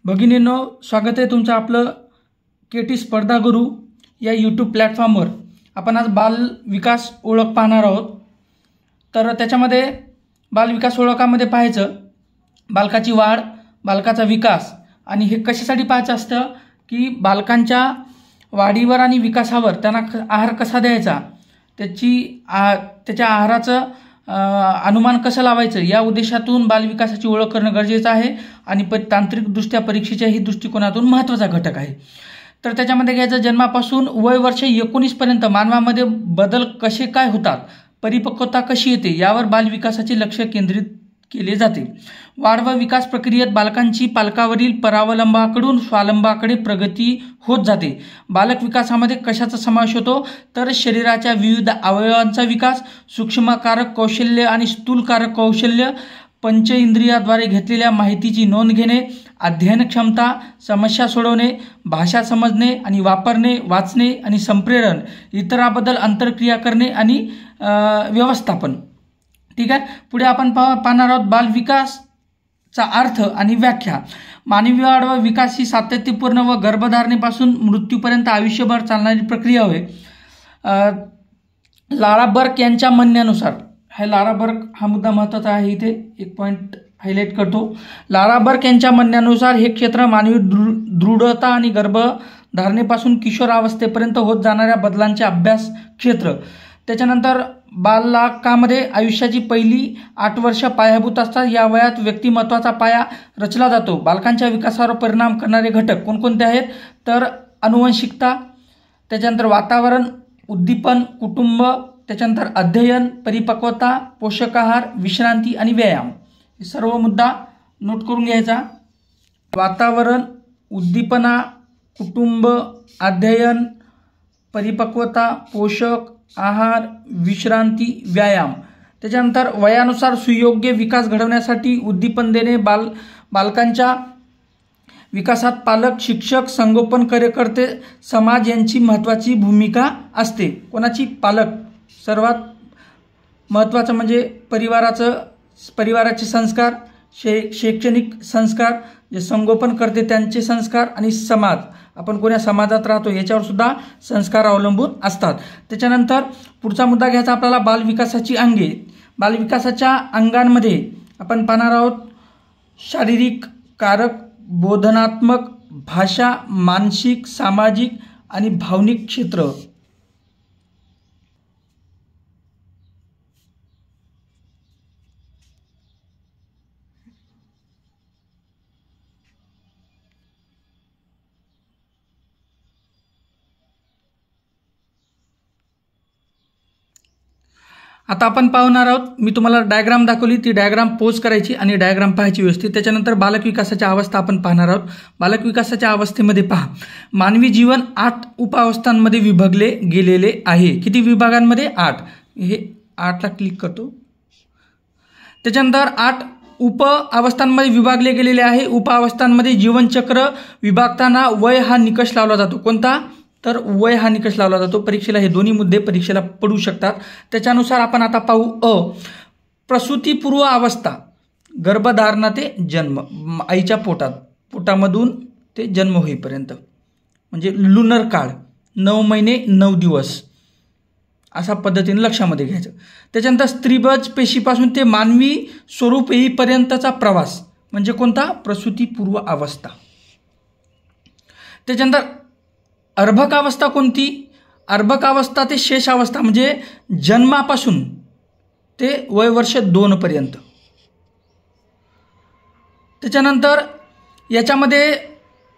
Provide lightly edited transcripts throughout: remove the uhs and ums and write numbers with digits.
भगिनींनो, स्वागत आहे तुमचं आपलं केटी स्पर्धा गुरु या यूट्यूब प्लॅटफॉर्मवर। आपण आज बाल विकास ओळख पाहणार आहोत। तर त्याच्यामध्ये बाल विकास ओळखामध्ये पाहायचं बालकाची वाढ, बालकाचा विकास आणि हे कशासाठी पाहायचं असतं की बालकांच्या वाढीवर आणि विकासावर त्यांना आहार कसा द्यायचा, त्याच्या आहाराचं अनुमान कसं लावायचं या उद्देशातून बालविकासाची ओळख करणं गरजेचं आहे आणि तांत्रिकदृष्ट्या परीक्षेच्याही दृष्टिकोनातून महत्त्वाचा घटक आहे। तर त्याच्यामध्ये घ्यायचं जन्मापासून वय वर्ष 19 पर्यंत मानवामध्ये बदल कसे काय होतात, परिपक्वता कशी येते यावर बालविकासाचे लक्ष केंद्रित केले जाते। वाढ व विकास प्रक्रियेत बालकांची पालकावरील परावलंबाकडून स्वावलंबाकडे प्रगती होत जाते। बालक विकासामध्ये कशाचा समावेश होतो तर शरीराच्या विविध अवयवांचा विकास, सूक्ष्मकारक कौशल्य आणि स्थूलकारक कौशल्य, पंच इंद्रियाद्वारे घेतलेल्या माहितीची नोंद घेणे, अध्ययन क्षमता, समस्या सोडवणे, भाषा समजणे आणि वापरणे, वाचणे आणि संप्रेरण, इतराबद्दल आंतरक्रिया करणे आणि व्यवस्थापन। ठीक आहे, पुढे आपण पाहणार आहोत बाल विकासचा अर्थ आणि व्याख्या। मानवी वाढ व विकास ही सातत्यपूर्ण व गर्भधारणेपासून मृत्यूपर्यंत आयुष्यभर चालणारी प्रक्रिया होय। लारा बर्क यांच्या म्हणण्यानुसार, लारा बर्क हा मुद्दा महत्त्वाचा आहे, इथे एक पॉइंट हायलाइट करतो। लारा बर्क यांच्या म्हणण्यानुसार हे क्षेत्र मानवी दृढता आणि गर्भधारणेपासून किशोरावस्थेपर्यंत होत जाणाऱ्या बदलांचे अभ्यास क्षेत्र। त्याच्यानंतर बालकामध्ये आयुष्याची पहिली 8 वर्ष पायाभूत असतात। या वयात व्यक्तिमत्वाचा पाया रचला जातो। बालकांच्या विकासावर परिणाम करणारे घटक कोणकोणते आहेत तर अनुवंशिकता, त्याच्यानंतर वातावरण, उद्दीपन, कुटुंब, त्याच्यानंतर अध्ययन, परिपक्वता, पोषक आहार, विश्रांती आणि व्यायाम। हे सर्व मुद्दा नोट करून घ्यायचा। वातावरण, उद्दीपना, कुटुंब, अध्ययन, परिपक्वता, पोषक आहार, विश्रांती, व्यायाम। त्याच्यानंतर वयानुसार सुयोग्य विकास घडवण्यासाठी उद्दीपन देणे, बालकांच्या विकासात पालक, शिक्षक, संगोपन कार्यकर्ते, समाज यांची महत्त्वाची भूमिका असते। कोणाची? पालक। सर्वात महत्त्वाचं म्हणजे परिवाराचे संस्कार, शैक्षणिक संस्कार, जे संगोपन करते त्यांचे संस्कार आणि समाज, आपण कोण्या समाजात राहतो याच्यावर सुद्धा संस्कार अवलंबून असतात। त्याच्यानंतर पुढचा मुद्दा घ्यायचा आपल्याला बालविकासाची अंगे। बालविकासाच्या अंगांमध्ये आपण पाहणार आहोत शारीरिक कारक, बोधनात्मक, भाषा, मानसिक, सामाजिक आणि भावनिक क्षेत्र। आता आपण पाहणार आहोत, मी तुम्हाला डायग्राम दाखवली, ती डायग्राम पोज करायची आणि डायग्राम पाहायची व्यवस्थित। त्याच्यानंतर बालक विकासाच्या अवस्था आपण पाहणार आहोत। बालक विकासाच्या अवस्थेमध्ये पहा, मानवी जीवन 8 उपअवस्थांमध्ये विभागले गेलेले आहे। किती विभागांमध्ये? 8। हे 8ला क्लिक करतो। त्याच्यानंतर 8 उपअवस्थांमध्ये विभागले गेलेले आहे। उपअवस्थांमध्ये जीवनचक्र विभागताना वय हा निकष लावला जातो। कोणता? तर वय हा निकष लावला जातो। परीक्षेला हे दोन्ही मुद्दे परीक्षेला पडू शकतात। त्याच्यानुसार आपण आता पाहू प्रसूतीपूर्व अवस्था, गर्भधारणा ते जन्म, आईच्या पोटामधून ते जन्म होईपर्यंत, म्हणजे लुनर काळ, 9 महिने 9 दिवस अशा पद्धतीने लक्षामध्ये घ्यायचं। त्याच्यानंतर स्त्रीबज पेशीपासून ते मानवी स्वरूप येईपर्यंतचा प्रवास म्हणजे कोणता? प्रसूतीपूर्व अवस्था। त्याच्यानंतर अर्भकावस्था कोणती? अर्भकावस्था ते शेषावस्था, म्हणजे जन्मापासून ते वय वर्ष 2 पर्यंत। त्याच्यानंतर याच्यामध्ये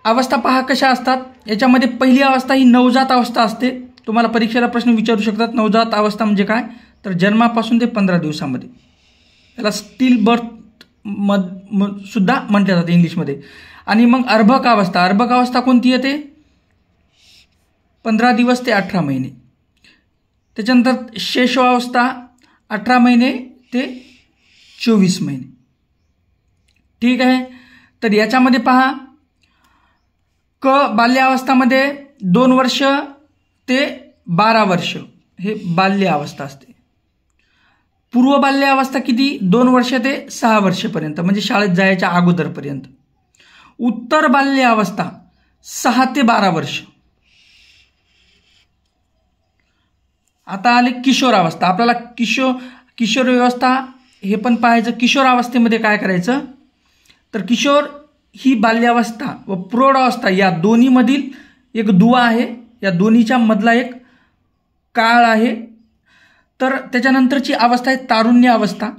अवस्था पहा कशा असतात। याच्यामध्ये पहिली अवस्था ही नवजात अवस्था असते। तुम्हाला परीक्षेला प्रश्न विचारू शकतात, नवजात अवस्था म्हणजे काय तर जन्मापासून ते 15 दिवसामध्ये, याला स्टिल बर्थ सुद्धा म्हटले जाते इंग्लिशमध्ये। आणि मग अर्भकावस्था, अर्भकावस्था कोणती येते? 15 दिवस ते 18 महिने। त्याच्यानंतर शेषावस्था 18 महिने ते 24 महिने। ठीक आहे, तर याच्यामध्ये पहा बाल्यावस्थामध्ये 2 वर्ष ते 12 वर्ष हे बाल्यावस्था असते। पूर्व बाल्यावस्था किती? 2 वर्ष ते 6 वर्षपर्यंत, म्हणजे शाळेत जायच्या अगोदरपर्यंत। उत्तर बाल्य अवस्था 6 ते 12 वर्ष. आता आले किशोरावस्था. आपल्याला किशोरावस्था हे पण पाहायचं. किशोरावस्थेमध्ये काय करायचं तर किशोर ही बाल्यावस्था व प्रौढावस्था या दोन्हीमधील एक दुवा आहे. या दोन्हीच्या मधला एक काळ आहे. तर त्याच्यानंतरची अवस्था आहे तारुण्य अवस्था.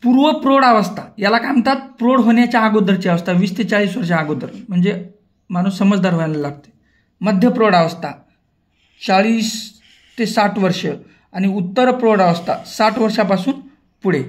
पूर्व प्रौढ अवस्था याला काय म्हणतात, प्रौढ होण्याच्या अगोदरची अवस्था, 20 ते 40 वर्षा अगोदर, म्हणजे माणूस समजदार व्हायला लागते. मध्य प्रौढ अवस्था 40 ते 60 वर्ष आणि उत्तर प्रौढ अवस्था 60 वर्षापासून पुढे.